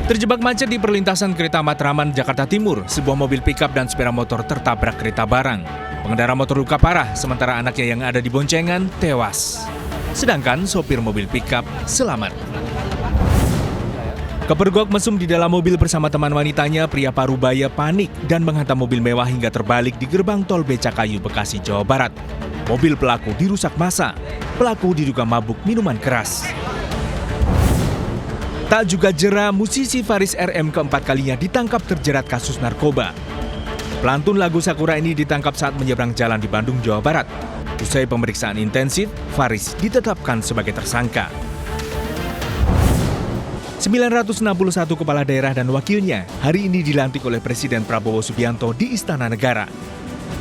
Terjebak macet di perlintasan kereta Matraman, Jakarta Timur, sebuah mobil pickup dan sepeda motor tertabrak kereta barang. Pengendara motor luka parah, sementara anaknya yang ada di boncengan tewas. Sedangkan sopir mobil pickup selamat. Kepergok mesum di dalam mobil bersama teman wanitanya, pria Parubaya panik dan menghantam mobil mewah hingga terbalik di gerbang tol Becakayu, Bekasi, Jawa Barat. Mobil pelaku dirusak massa. Pelaku diduga mabuk minuman keras. Tak juga jera, musisi Faris RM keempat kalinya ditangkap terjerat kasus narkoba. Pelantun lagu Sakura ini ditangkap saat menyeberang jalan di Bandung, Jawa Barat. Usai pemeriksaan intensif, Faris ditetapkan sebagai tersangka. 961 kepala daerah dan wakilnya hari ini dilantik oleh Presiden Prabowo Subianto di Istana Negara.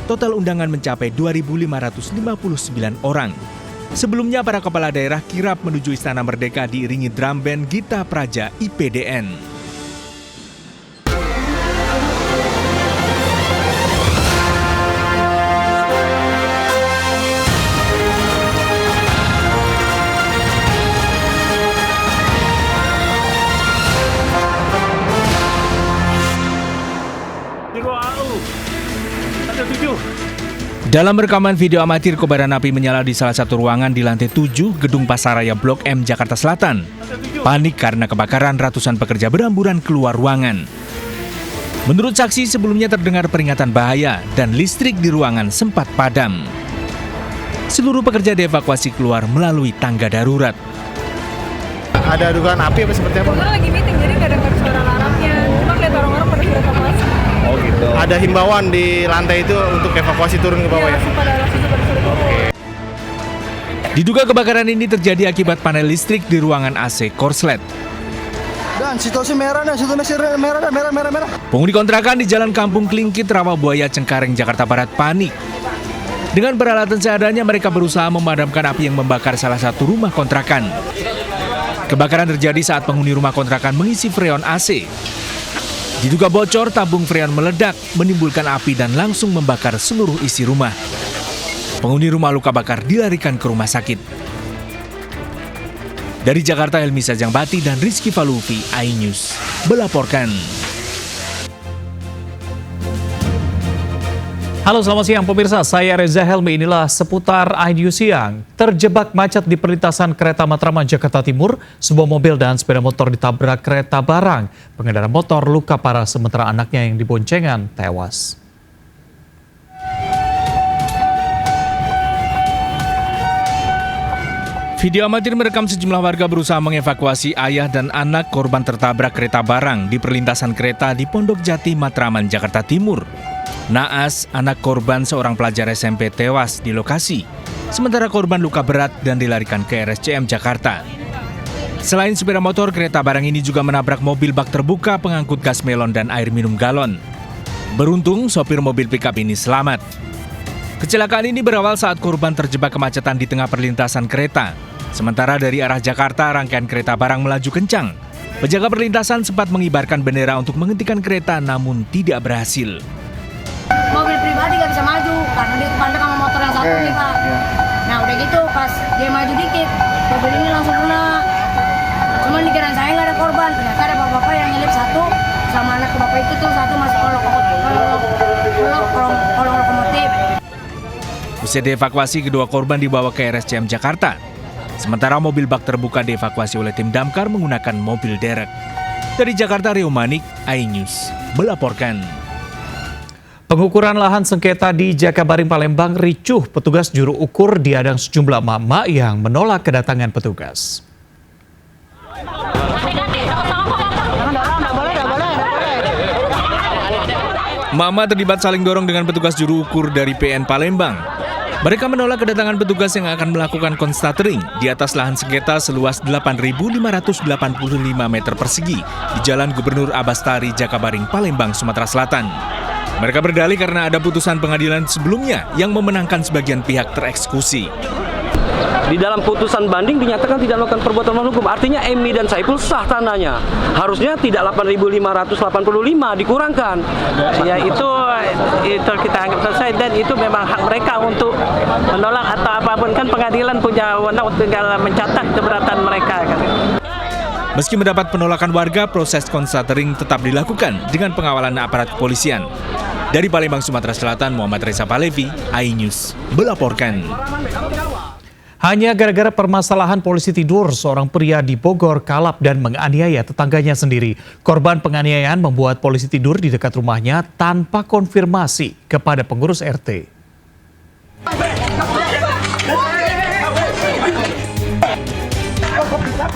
Total undangan mencapai 2.559 orang. Sebelumnya para kepala daerah kirap menuju Istana Merdeka diiringi drum band Gita Praja IPDN. Dalam rekaman video amatir, kobaran api menyala di salah satu ruangan di lantai 7 Gedung Pasaraya Blok M, Jakarta Selatan. Panik karena kebakaran, ratusan pekerja berhamburan keluar ruangan. Menurut saksi, sebelumnya terdengar peringatan bahaya dan listrik di ruangan sempat padam. Seluruh pekerja dievakuasi keluar melalui tangga darurat. Ada dugaan api apa seperti apa? Karena lagi meeting, jadi nggak dengar suara alarmnya. Cuma lihat orang-orang pada sudah evakuasi. Oh gitu. Ada himbauan di lantai itu untuk evakuasi turun ke bawah ya? Langsung pada turun. Diduga kebakaran ini terjadi akibat panel listrik di ruangan AC korslet. Dan situasi merah. Penghuni kontrakan di Jalan Kampung Klingkit, Rawabuaya, Cengkareng, Jakarta Barat panik. Dengan peralatan seadanya mereka berusaha memadamkan api yang membakar salah satu rumah kontrakan. Kebakaran terjadi saat penghuni rumah kontrakan mengisi freon AC. Diduga bocor, tabung freon meledak, menimbulkan api dan langsung membakar seluruh isi rumah. Penghuni rumah luka bakar dilarikan ke rumah sakit. Dari Jakarta, Helmi Sajangbati dan Rizky Falufi, iNews melaporkan. Halo, selamat siang pemirsa, saya Reza Helmi. Inilah seputar iNews siang. Terjebak macet di perlintasan kereta Matraman, Jakarta Timur, sebuah mobil dan sepeda motor ditabrak kereta barang. Pengendara motor luka parah sementara anaknya yang di boncengan tewas. Video amatir merekam sejumlah warga berusaha mengevakuasi ayah dan anak korban tertabrak kereta barang di perlintasan kereta di Pondok Jati, Matraman, Jakarta Timur. Naas, anak korban seorang pelajar SMP tewas di lokasi, sementara korban luka berat dan dilarikan ke RSCM Jakarta. Selain sepeda motor, kereta barang ini juga menabrak mobil bak terbuka pengangkut gas melon dan air minum galon. Beruntung, sopir mobil pickup ini selamat. Kecelakaan ini berawal saat korban terjebak kemacetan di tengah perlintasan kereta. Sementara dari arah Jakarta, rangkaian kereta barang melaju kencang. Penjaga perlintasan sempat mengibarkan bendera untuk menghentikan kereta, namun tidak berhasil. Mobil pribadi nggak bisa maju karena dia kepanjang sama motor yang satu nih Pak. Nah udah gitu pas dia maju dikit, mobil ini langsung kena. Cuman dikira saya nggak ada korban, ternyata ada bapak-bapak yang nyelip satu sama anak bapak itu tuh satu masuk kolong lokomotif. Usai dievakuasi, kedua korban dibawa ke RSCM Jakarta. Sementara mobil bak terbuka dievakuasi oleh tim damkar menggunakan mobil derek. Dari Jakarta, Rio Manik, iNews melaporkan. Pengukuran lahan sengketa di Jakabaring, Palembang ricuh. Petugas juru ukur diadang sejumlah mama yang menolak kedatangan petugas. Mama terlibat saling dorong dengan petugas juru ukur dari PN Palembang. Mereka menolak kedatangan petugas yang akan melakukan konstatering di atas lahan sengketa seluas 8.585 meter persegi di Jalan Gubernur Abastari, Jakabaring, Palembang, Sumatera Selatan. Mereka berdalih karena ada putusan pengadilan sebelumnya yang memenangkan sebagian pihak tereksekusi. Di dalam putusan banding dinyatakan tidak melakukan perbuatan melawan hukum. Artinya Emi dan Saiful sah tanahnya. Harusnya tidak 8.585 dikurangkan. Ya itu kita anggap selesai dan itu memang hak mereka untuk menolak atau apapun, kan pengadilan punya wewenang untuk tinggal mencatat keberatan mereka kan. Meski mendapat penolakan warga, proses konsentering tetap dilakukan dengan pengawalan aparat kepolisian. Dari Palembang, Sumatera Selatan, Muhammad Reza Palevi, iNews melaporkan. Hanya gara-gara permasalahan polisi tidur, seorang pria di Bogor kalap dan menganiaya tetangganya sendiri. Korban penganiayaan membuat polisi tidur di dekat rumahnya tanpa konfirmasi kepada pengurus RT.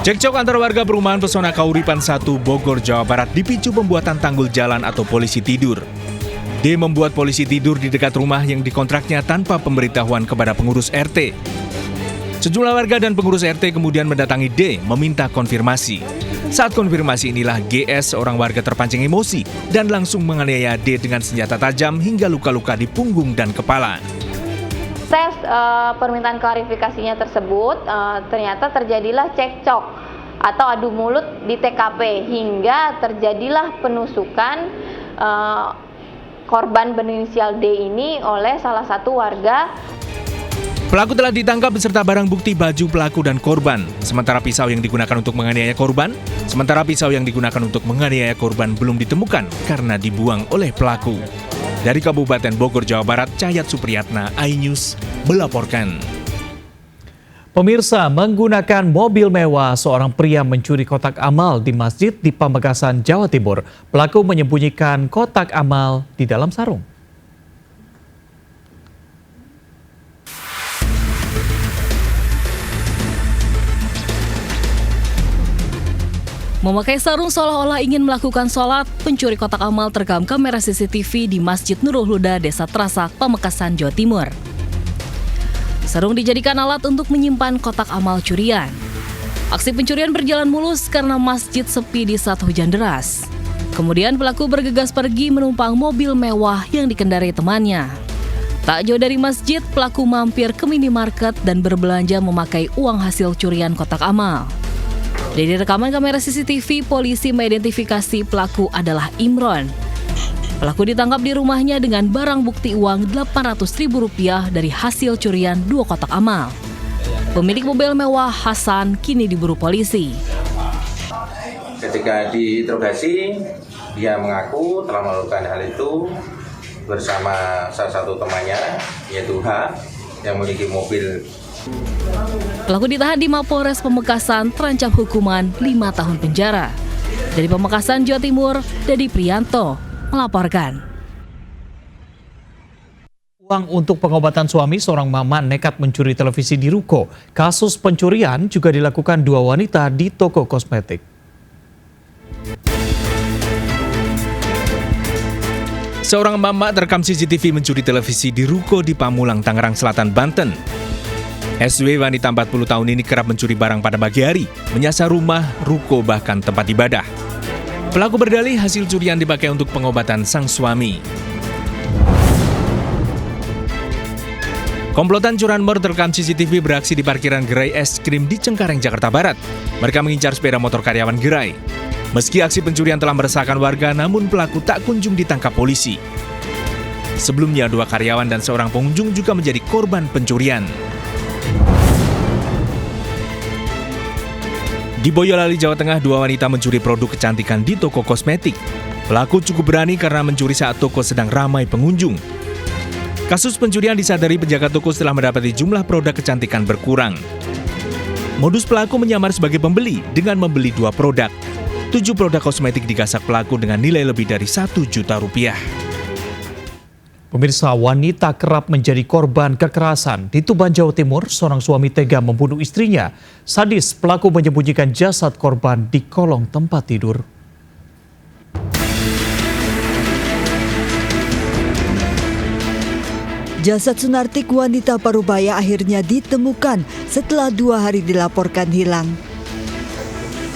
Cekcok antar warga perumahan Pesona Kauripan 1 Bogor, Jawa Barat dipicu pembuatan tanggul jalan atau polisi tidur. D membuat polisi tidur di dekat rumah yang dikontraknya tanpa pemberitahuan kepada pengurus RT. Sejumlah warga dan pengurus RT kemudian mendatangi D meminta konfirmasi. Saat konfirmasi inilah GS, seorang warga terpancing emosi dan langsung menganiaya D dengan senjata tajam hingga luka-luka di punggung dan kepala. Permintaan klarifikasinya tersebut ternyata terjadilah cekcok atau adu mulut di TKP hingga terjadilah penusukan korban berinisial D ini oleh salah satu warga. Pelaku telah ditangkap beserta barang bukti baju pelaku dan korban. Sementara pisau yang digunakan untuk menganiaya korban belum ditemukan karena dibuang oleh pelaku. Dari Kabupaten Bogor, Jawa Barat, Cahyat Supriyatna, iNews melaporkan. Pemirsa, menggunakan mobil mewah, seorang pria mencuri kotak amal di masjid di Pamekasan, Jawa Timur. Pelaku menyembunyikan kotak amal di dalam sarung. Memakai sarung seolah-olah ingin melakukan sholat, pencuri kotak amal terekam kamera CCTV di Masjid Nurul Huda, Desa Trasak, Pamekasan, Jawa Timur. Sarung dijadikan alat untuk menyimpan kotak amal curian. Aksi pencurian berjalan mulus karena masjid sepi di saat hujan deras. Kemudian pelaku bergegas pergi menumpang mobil mewah yang dikendarai temannya. Tak jauh dari masjid, pelaku mampir ke minimarket dan berbelanja memakai uang hasil curian kotak amal. Dari rekaman kamera CCTV, polisi mengidentifikasi pelaku adalah Imron. Pelaku ditangkap di rumahnya dengan barang bukti uang Rp800.000 dari hasil curian 2 kotak amal. Pemilik mobil mewah Hasan kini diburu polisi. Ketika diinterogasi, dia mengaku telah melakukan hal itu bersama salah satu temannya, yaitu H, yang memiliki mobil. Pelaku ditahan di Mapolres Pamekasan terancam hukuman 5 tahun penjara. Dari Pamekasan, Jawa Timur, Dedi Prianto melaporkan. Uang untuk pengobatan suami, seorang mama nekat mencuri televisi di ruko. Kasus pencurian juga dilakukan 2 wanita di toko kosmetik. Seorang mama terekam CCTV mencuri televisi di ruko di Pamulang, Tangerang Selatan, Banten. SW, wanita 40 tahun ini kerap mencuri barang pada pagi hari, menyasar rumah, ruko, bahkan tempat ibadah. Pelaku berdalih hasil curian dipakai untuk pengobatan sang suami. Komplotan curanmor terekam CCTV beraksi di parkiran gerai es krim di Cengkareng, Jakarta Barat. Mereka mengincar sepeda motor karyawan gerai. Meski aksi pencurian telah meresahkan warga, namun pelaku tak kunjung ditangkap polisi. Sebelumnya, 2 karyawan dan seorang pengunjung juga menjadi korban pencurian. Di Boyolali, Jawa Tengah, 2 wanita mencuri produk kecantikan di toko kosmetik. Pelaku cukup berani karena mencuri saat toko sedang ramai pengunjung. Kasus pencurian disadari penjaga toko setelah mendapati jumlah produk kecantikan berkurang. Modus pelaku menyamar sebagai pembeli dengan membeli 2 produk. 7 produk kosmetik digasak pelaku dengan nilai lebih dari Rp1 juta. Pemirsa, wanita kerap menjadi korban kekerasan. Di Tuban, Jawa Timur, seorang suami tega membunuh istrinya. Sadis, pelaku menyembunyikan jasad korban di kolong tempat tidur. Jasad Sunartik, wanita parubaya, akhirnya ditemukan setelah 2 hari dilaporkan hilang.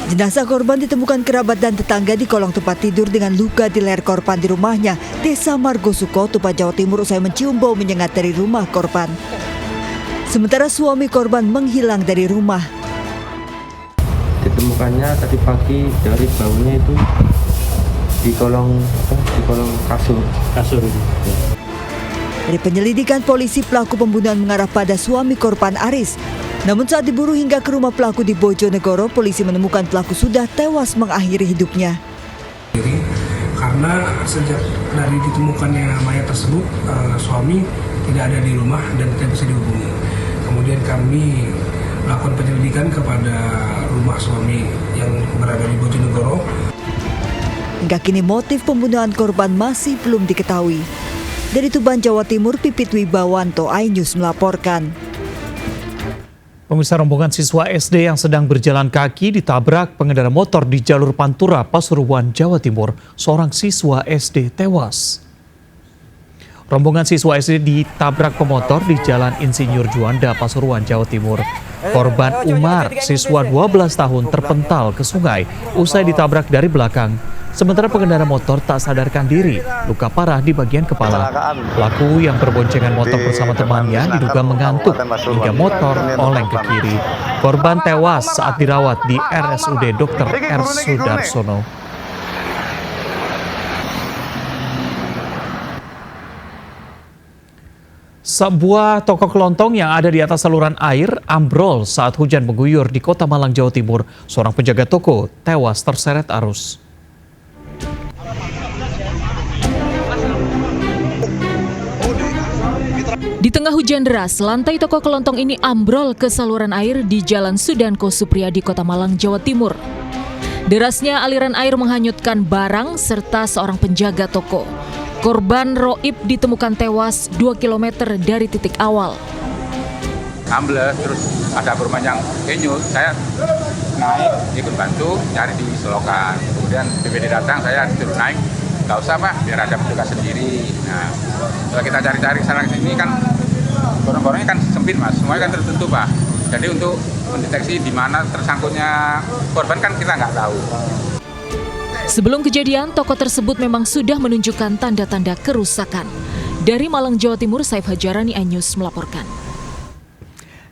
Jenazah korban ditemukan kerabat dan tetangga di kolong tempat tidur dengan luka di leher korban di rumahnya, Desa Margosuko, Tuban, Jawa Timur, usai mencium bau menyengat dari rumah korban. Sementara suami korban menghilang dari rumah. Ditemukannya tadi pagi dari baunya itu di kolong kasur itu. Dari penyelidikan polisi, pelaku pembunuhan mengarah pada suami korban Aris. Namun saat diburu hingga ke rumah pelaku di Bojonegoro, polisi menemukan pelaku sudah tewas mengakhiri hidupnya. Karena sejak dari ditemukannya mayat tersebut, suami tidak ada di rumah dan tidak bisa dihubungi. Kemudian kami melakukan penyelidikan kepada rumah suami yang berada di Bojonegoro. Hingga kini motif pembunuhan korban masih belum diketahui. Dari Tuban, Jawa Timur, Pipit Wibawanto, iNews melaporkan. Pemirsa, rombongan siswa SD yang sedang berjalan kaki ditabrak pengendara motor di jalur Pantura, Pasuruan, Jawa Timur. Seorang siswa SD tewas. Rombongan siswa SD ditabrak pemotor di Jalan Insinyur Juanda, Pasuruan, Jawa Timur. Korban Umar, siswa 12 tahun, terpental ke sungai usai ditabrak dari belakang. Sementara pengendara motor tak sadarkan diri, luka parah di bagian kepala. Pelaku yang berboncengan motor bersama temannya diduga mengantuk hingga motor oleng ke kiri. Korban tewas saat dirawat di RSUD Dr. R. Sudarsono. Sebuah toko kelontong yang ada di atas saluran air ambrol saat hujan mengguyur di Kota Malang, Jawa Timur. Seorang penjaga toko tewas terseret arus. Di tengah hujan deras, lantai toko kelontong ini ambrol ke saluran air di Jalan Sudanko Supriyadi, Kota Malang, Jawa Timur. Derasnya aliran air menghanyutkan barang serta seorang penjaga toko. Korban Roib ditemukan tewas 2 km dari titik awal. Ambles, terus ada perumahan yang kenyut, saya naik ikut bantu nyari di selokan. Kemudian BPD datang, saya turun naik. Nggak usah Pak, biar ada petugas sendiri. Nah, setelah kita cari-cari sana sini kan gorong-gorongnya kan sempit Mas, semuanya kan tertutup Pak. Jadi untuk mendeteksi di mana tersangkutnya korban kan kita nggak tahu. Sebelum kejadian, toko tersebut memang sudah menunjukkan tanda-tanda kerusakan. Dari Malang, Jawa Timur, Saif Hajarani, iNews melaporkan.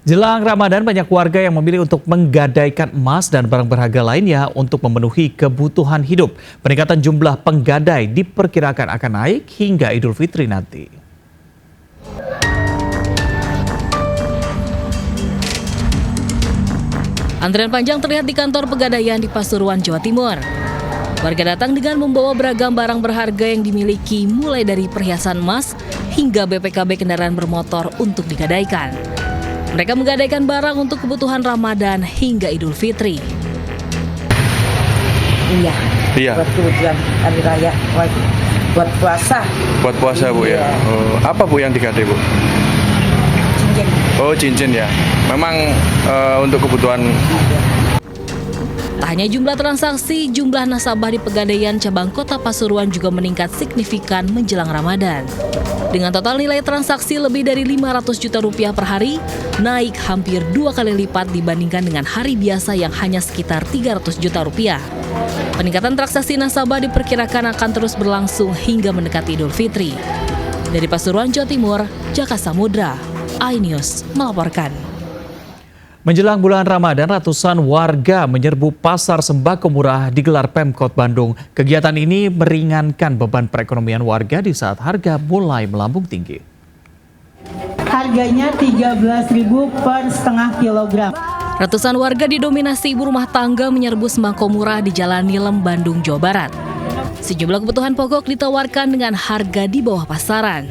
Jelang Ramadan, banyak warga yang memilih untuk menggadaikan emas dan barang berharga lainnya untuk memenuhi kebutuhan hidup. Peningkatan jumlah penggadai diperkirakan akan naik hingga Idul Fitri nanti. Antrian panjang terlihat di kantor pegadaian di Pasuruan, Jawa Timur. Warga datang dengan membawa beragam barang berharga yang dimiliki, mulai dari perhiasan emas hingga BPKB kendaraan bermotor untuk digadaikan. Mereka menggadaikan barang untuk kebutuhan Ramadan hingga Idul Fitri. Iya. Buat kebutuhan hari raya, buat puasa. Buat puasa Bu ya. Oh, apa Bu yang digadai Bu? Cincin. Oh cincin ya. Memang untuk kebutuhan. Tak hanya jumlah transaksi, jumlah nasabah di Pegadaian cabang Kota Pasuruan juga meningkat signifikan menjelang Ramadan. Dengan total nilai transaksi lebih dari 500 juta rupiah per hari, naik hampir 2 kali lipat dibandingkan dengan hari biasa yang hanya sekitar 300 juta rupiah. Peningkatan transaksi nasabah diperkirakan akan terus berlangsung hingga mendekati Idul Fitri. Dari Pasuruan, Jawa Timur, Jaka Samudra, iNews melaporkan. Menjelang bulan Ramadan, ratusan warga menyerbu pasar sembako murah digelar Pemkot Bandung. Kegiatan ini meringankan beban perekonomian warga di saat harga mulai melambung tinggi. Harganya 13.000 per setengah kilogram. Ratusan warga didominasi ibu rumah tangga menyerbu sembako murah di Jalan Nilem, Bandung, Jawa Barat. Sejumlah kebutuhan pokok ditawarkan dengan harga di bawah pasaran.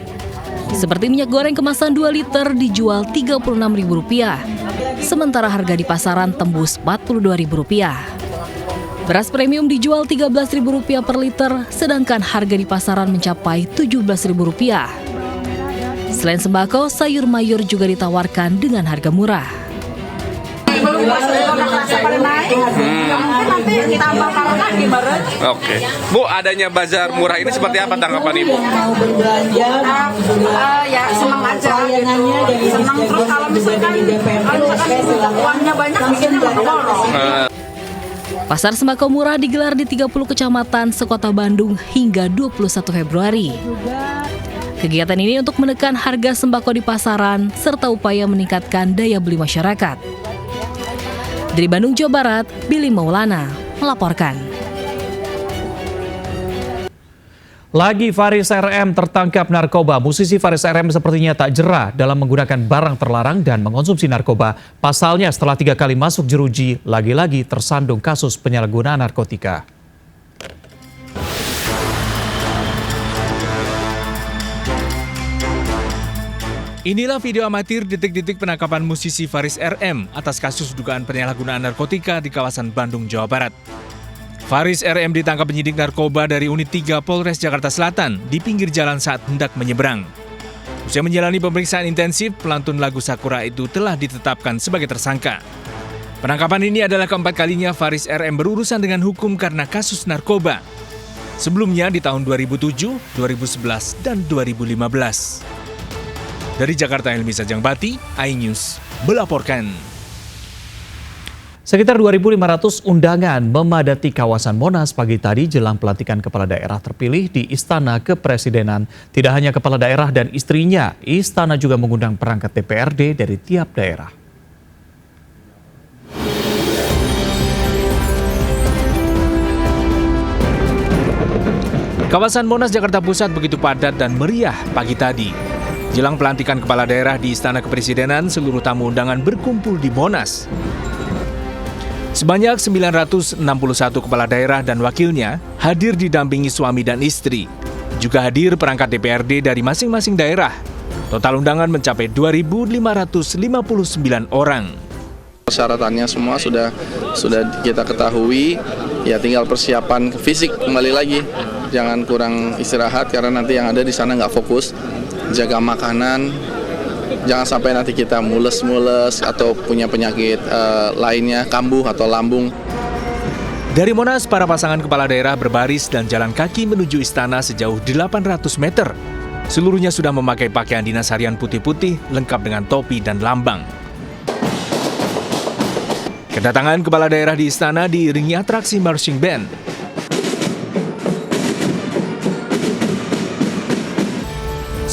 Seperti minyak goreng kemasan 2 liter dijual Rp36.000. Sementara harga di pasaran tembus Rp42.000. Beras premium dijual Rp13.000 per liter, sedangkan harga di pasaran mencapai Rp17.000. Selain sembako, sayur mayur juga ditawarkan dengan harga murah. Oke. Bu, adanya bazar murah ini seperti apa tanggapan Ibu? Ya senang aja. Senang terus kalau misalkan uangnya banyak bikinnya borong. Pasar sembako murah digelar di 30 kecamatan sekota Bandung hingga 21 Februari. Kegiatan ini untuk menekan harga sembako di pasaran serta upaya meningkatkan daya beli masyarakat. Dari Bandung, Jawa Barat, Billy Maulana melaporkan. Lagi Faris RM tertangkap narkoba. Musisi Faris RM sepertinya tak jera dalam menggunakan barang terlarang dan mengonsumsi narkoba. Pasalnya setelah 3 kali masuk jeruji, lagi-lagi tersandung kasus penyalahgunaan narkotika. Inilah video amatir detik-detik penangkapan musisi Faris RM atas kasus dugaan penyalahgunaan narkotika di kawasan Bandung, Jawa Barat. Faris RM ditangkap penyidik narkoba dari Unit 3 Polres Jakarta Selatan di pinggir jalan saat hendak menyeberang. Usai menjalani pemeriksaan intensif, pelantun lagu Sakura itu telah ditetapkan sebagai tersangka. Penangkapan ini adalah keempat kalinya Faris RM berurusan dengan hukum karena kasus narkoba. Sebelumnya di tahun 2007, 2011, dan 2015. Dari Jakarta, Helmi Sajangbati, iNews melaporkan. Sekitar 2.500 undangan memadati kawasan Monas pagi tadi jelang pelantikan kepala daerah terpilih di Istana Kepresidenan. Tidak hanya kepala daerah dan istrinya, Istana juga mengundang perangkat DPRD dari tiap daerah. Kawasan Monas, Jakarta Pusat begitu padat dan meriah pagi tadi. Jelang pelantikan kepala daerah di Istana Kepresidenan, seluruh tamu undangan berkumpul di Monas. Sebanyak 961 kepala daerah dan wakilnya hadir didampingi suami dan istri. Juga hadir perangkat DPRD dari masing-masing daerah. Total undangan mencapai 2.559 orang. Persyaratannya semua sudah kita ketahui, ya tinggal persiapan fisik kembali lagi. Jangan kurang istirahat karena nanti yang ada di sana nggak fokus. Jaga makanan, jangan sampai nanti kita mules-mules atau punya penyakit lainnya, kambuh atau lambung. Dari Monas, para pasangan kepala daerah berbaris dan jalan kaki menuju istana sejauh 800 meter. Seluruhnya sudah memakai pakaian dinas harian putih-putih, lengkap dengan topi dan lambang. Kedatangan kepala daerah di istana diiringi atraksi marching band.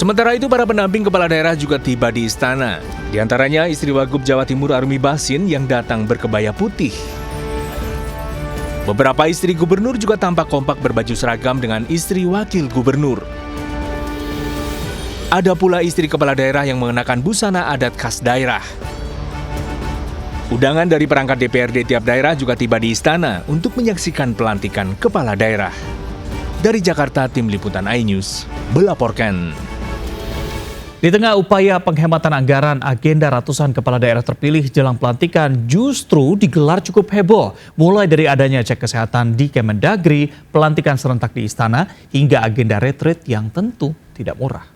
Sementara itu, para pendamping kepala daerah juga tiba di istana. Di antaranya istri Wagub Jawa Timur Arumi Basin yang datang berkebaya putih. Beberapa istri gubernur juga tampak kompak berbaju seragam dengan istri wakil gubernur. Ada pula istri kepala daerah yang mengenakan busana adat khas daerah. Undangan dari perangkat DPRD tiap daerah juga tiba di istana untuk menyaksikan pelantikan kepala daerah. Dari Jakarta, tim liputan iNews melaporkan. Di tengah upaya penghematan anggaran, agenda ratusan kepala daerah terpilih jelang pelantikan justru digelar cukup heboh. Mulai dari adanya cek kesehatan di Kemendagri, pelantikan serentak di istana, hingga agenda retreat yang tentu tidak murah.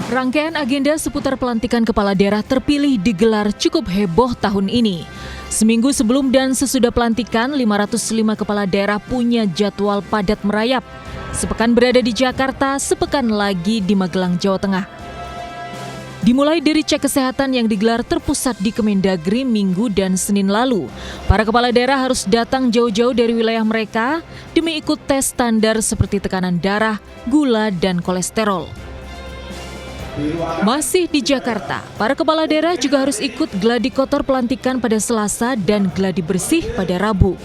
Rangkaian agenda seputar pelantikan kepala daerah terpilih digelar cukup heboh tahun ini. Seminggu sebelum dan sesudah pelantikan, 505 kepala daerah punya jadwal padat merayap. Sepekan berada di Jakarta, sepekan lagi di Magelang, Jawa Tengah. Dimulai dari cek kesehatan yang digelar terpusat di Kemendagri Minggu dan Senin lalu. Para kepala daerah harus datang jauh-jauh dari wilayah mereka demi ikut tes standar seperti tekanan darah, gula, dan kolesterol. Masih di Jakarta, para kepala daerah juga harus ikut gladi kotor pelantikan pada Selasa dan gladi bersih pada Rabu.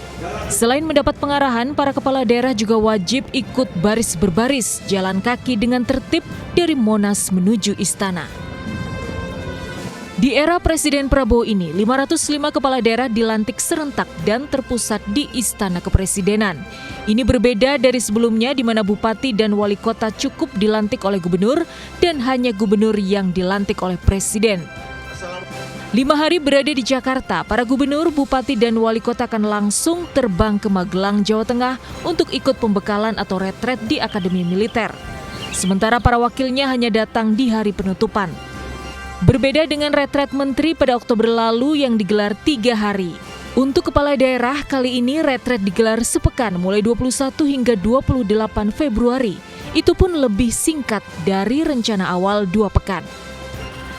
Selain mendapat pengarahan, para kepala daerah juga wajib ikut baris berbaris, jalan kaki dengan tertib dari Monas menuju istana. Di era Presiden Prabowo ini, 505 kepala daerah dilantik serentak dan terpusat di Istana Kepresidenan. Ini berbeda dari sebelumnya di mana bupati dan wali kota cukup dilantik oleh gubernur dan hanya gubernur yang dilantik oleh presiden. 5 hari berada di Jakarta, para gubernur, bupati, dan wali kota akan langsung terbang ke Magelang, Jawa Tengah untuk ikut pembekalan atau retret di Akademi Militer. Sementara para wakilnya hanya datang di hari penutupan. Berbeda dengan retret menteri pada Oktober lalu yang digelar 3 hari. Untuk kepala daerah, kali ini retret digelar sepekan mulai 21 hingga 28 Februari. Itu pun lebih singkat dari rencana awal 2 pekan.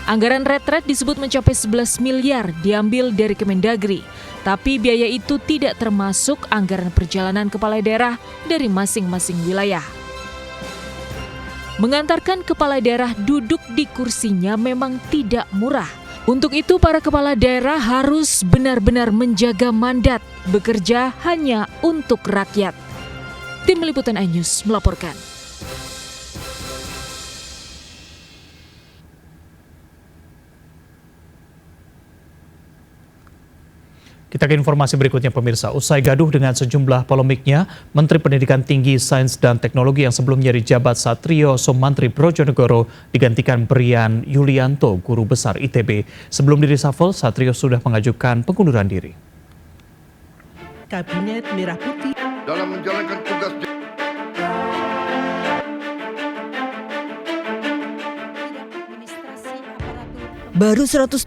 Anggaran retret disebut mencapai 11 miliar diambil dari Kemendagri. Tapi biaya itu tidak termasuk anggaran perjalanan kepala daerah dari masing-masing wilayah. Mengantarkan kepala daerah duduk di kursinya memang tidak murah. Untuk itu, para kepala daerah harus benar-benar menjaga mandat, bekerja hanya untuk rakyat. Tim Liputan iNews melaporkan. Kita ke informasi berikutnya pemirsa. Usai gaduh dengan sejumlah polemiknya, Menteri Pendidikan Tinggi, Sains dan Teknologi yang sebelumnya dijabat Satrio Sumantri Brojonegoro digantikan Brian Yulianto, Guru Besar ITB. Sebelum direshuffle, Satrio sudah mengajukan pengunduran diri. Kabinet Merah Putih dalam menjalankan tugas Baru 121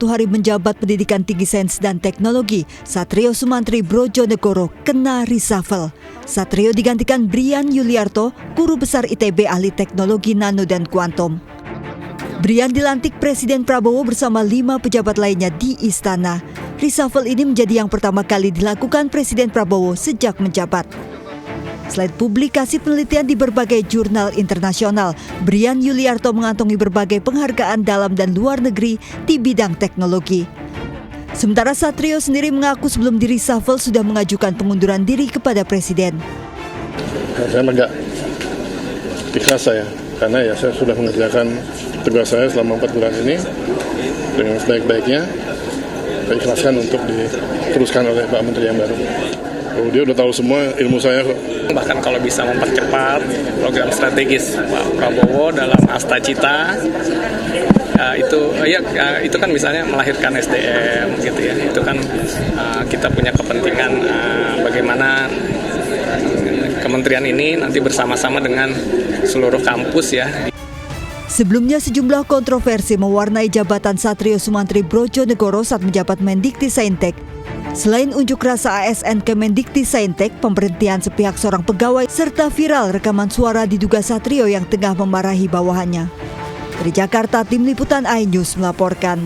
hari menjabat Pendidikan Tinggi Sains dan Teknologi, Satrio Sumantri Brojonegoro kena reshuffle. Satrio digantikan Brian Yulianto, Guru Besar ITB Ahli Teknologi Nano dan Kuantum. Brian dilantik Presiden Prabowo bersama 5 pejabat lainnya di Istana. Reshuffle ini menjadi yang pertama kali dilakukan Presiden Prabowo sejak menjabat. Selain publikasi penelitian di berbagai jurnal internasional, Brian Yulianto mengantongi berbagai penghargaan dalam dan luar negeri di bidang teknologi. Sementara Satrio sendiri mengaku sebelum di-reshuffle sudah mengajukan pengunduran diri kepada Presiden. Saya agak ikhlas saya, karena ya saya sudah mengerjakan tugas saya selama 4 bulan ini dengan sebaik-baiknya. Saya ikhlaskan untuk diteruskan oleh Pak Menteri yang baru. Dia udah tahu semua ilmu saya kok. Bahkan kalau bisa mempercepat program strategis Pak Prabowo dalam Asta Cita, itu kan misalnya melahirkan SDM gitu ya. Itu kan kita punya kepentingan bagaimana kementerian ini nanti bersama-sama dengan seluruh kampus ya. Sebelumnya sejumlah kontroversi mewarnai jabatan Satrio Sumantri Brojonegoro saat menjabat Mendikti-Saintek. Selain unjuk rasa ASN Kemendikti-Saintek, pemberhentian sepihak seorang pegawai, serta viral rekaman suara diduga Satrio yang tengah memarahi bawahannya. Dari Jakarta, Tim Liputan iNews melaporkan.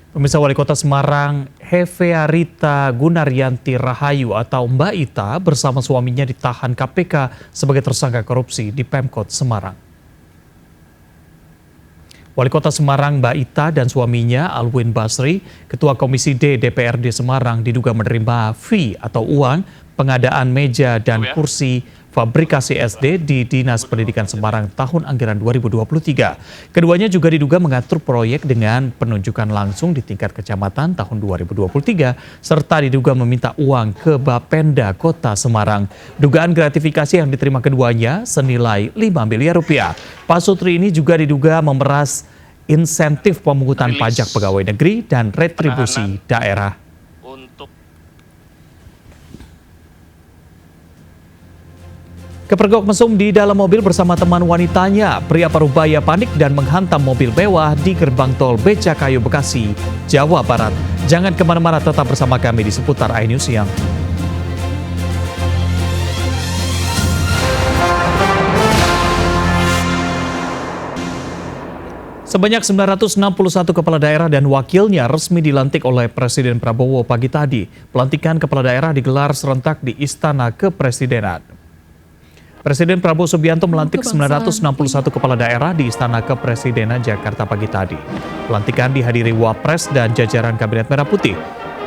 Pemirsa, Wali Kota Semarang, Hefearita Gunaryanti Rahayu atau Mbak Ita bersama suaminya ditahan KPK sebagai tersangka korupsi di Pemkot Semarang. Wali Kota Semarang Mbak Ita dan suaminya Alwin Basri, Ketua Komisi D DPRD Semarang diduga menerima fee atau uang pengadaan meja dan kursi fabrikasi SD di Dinas Pendidikan Semarang tahun anggaran 2023. Keduanya juga diduga mengatur proyek dengan penunjukan langsung di tingkat kecamatan tahun 2023, serta diduga meminta uang ke Bapenda Kota Semarang. Dugaan gratifikasi yang diterima keduanya senilai 5 miliar rupiah. Pak Sutri ini juga diduga memeras insentif pemungutan pajak pegawai negeri dan retribusi daerah. Kepergok mesum di dalam mobil bersama teman wanitanya. Pria Parubaya panik dan menghantam mobil mewah di gerbang tol Becakayu, Bekasi, Jawa Barat. Jangan kemana-mana, tetap bersama kami di seputar iNews Siang. Sebanyak 961 kepala daerah dan wakilnya resmi dilantik oleh Presiden Prabowo pagi tadi. Pelantikan kepala daerah digelar serentak di Istana Kepresidenan. Presiden Prabowo Subianto melantik 961 kepala daerah di Istana Kepresidenan Jakarta pagi tadi. Pelantikan dihadiri Wapres dan jajaran Kabinet Merah Putih.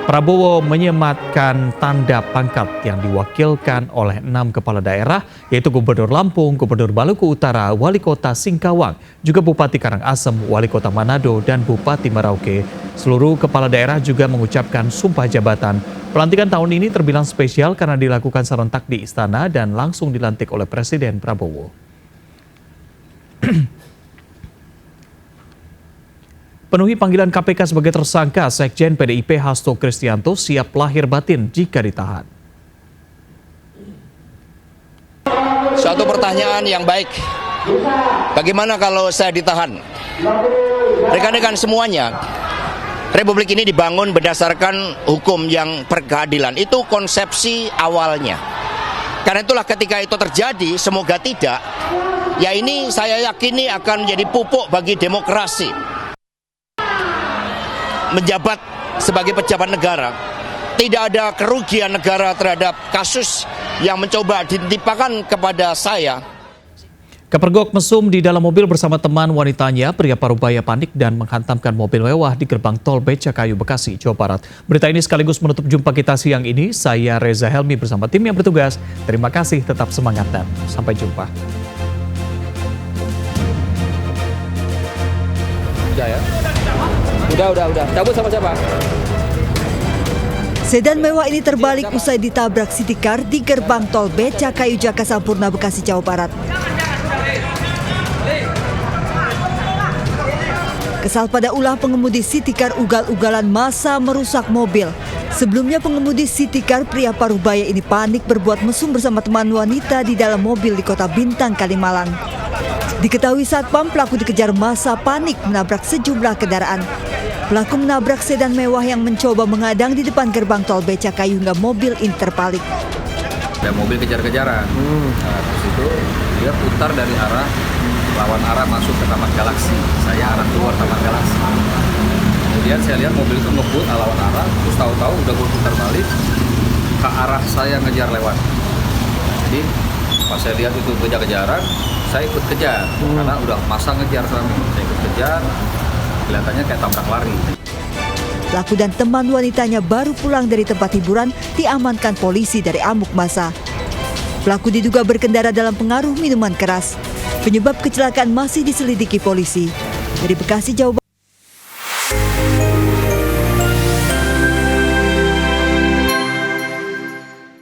Prabowo menyematkan tanda pangkat yang diwakilkan oleh 6 kepala daerah, yaitu Gubernur Lampung, Gubernur Maluku Utara, Wali Kota Singkawang, juga Bupati Karangasem, Wali Kota Manado, dan Bupati Merauke. Seluruh kepala daerah juga mengucapkan sumpah jabatan. Pelantikan tahun ini terbilang spesial karena dilakukan serentak di Istana dan langsung dilantik oleh Presiden Prabowo. Penuhi panggilan KPK sebagai tersangka, Sekjen PDIP Hasto Kristianto siap lahir batin jika ditahan. Suatu pertanyaan yang baik. Bagaimana kalau saya ditahan? Rekan-rekan semuanya, Republik ini dibangun berdasarkan hukum yang berkeadilan. Itu konsepsi awalnya. Karena itulah ketika itu terjadi, semoga tidak, ya ini saya yakini akan menjadi pupuk bagi demokrasi. Menjabat sebagai pejabat negara, tidak ada kerugian negara terhadap kasus yang mencoba ditimpakan kepada saya. Kepergok mesum di dalam mobil bersama teman wanitanya. Pria Parubaya panik dan menghantamkan mobil mewah di gerbang tol Becakayu, Bekasi, Jawa Barat. Berita ini sekaligus menutup jumpa kita siang ini. Saya Reza Helmi bersama tim yang bertugas. Terima kasih, tetap semangat dan sampai jumpa. Udah ya? Udah. Cabut sama siapa? Sedan mewah ini terbalik usai ditabrak City Car di gerbang tol Becakayu Jakasampurna, Bekasi, Jawa Barat. Kesal pada ulah pengemudi City Car ugal-ugalan massa merusak mobil. Sebelumnya pengemudi City Car pria Parubaya ini panik berbuat mesum bersama teman wanita di dalam mobil di Kota Bintang, Kalimalang. Diketahui satpam, pelaku dikejar massa panik menabrak sejumlah kendaraan. Pelaku menabrak sedan mewah yang mencoba mengadang di depan gerbang tol Becakayu hingga mobil ini terpalik. Ada mobil kejar-kejaran. Nah, terus itu dia putar dari lawan arah masuk ke Taman Galaksi. Saya arah keluar Taman Galaksi. Kemudian saya lihat mobil itu ngebut lawan arah, terus tahu-tahu udah putar balik ke arah saya ngejar lewat. Jadi pas saya lihat itu kejar-kejaran, saya ikut kejar karena udah masa ngejar kami. Saya ikut kejar, kelihatannya kayak tabrak lari. Pelaku dan teman wanitanya baru pulang dari tempat hiburan diamankan polisi dari amuk massa. Pelaku diduga berkendara dalam pengaruh minuman keras. Penyebab kecelakaan masih diselidiki polisi. Dari Bekasi, Jawa Barat.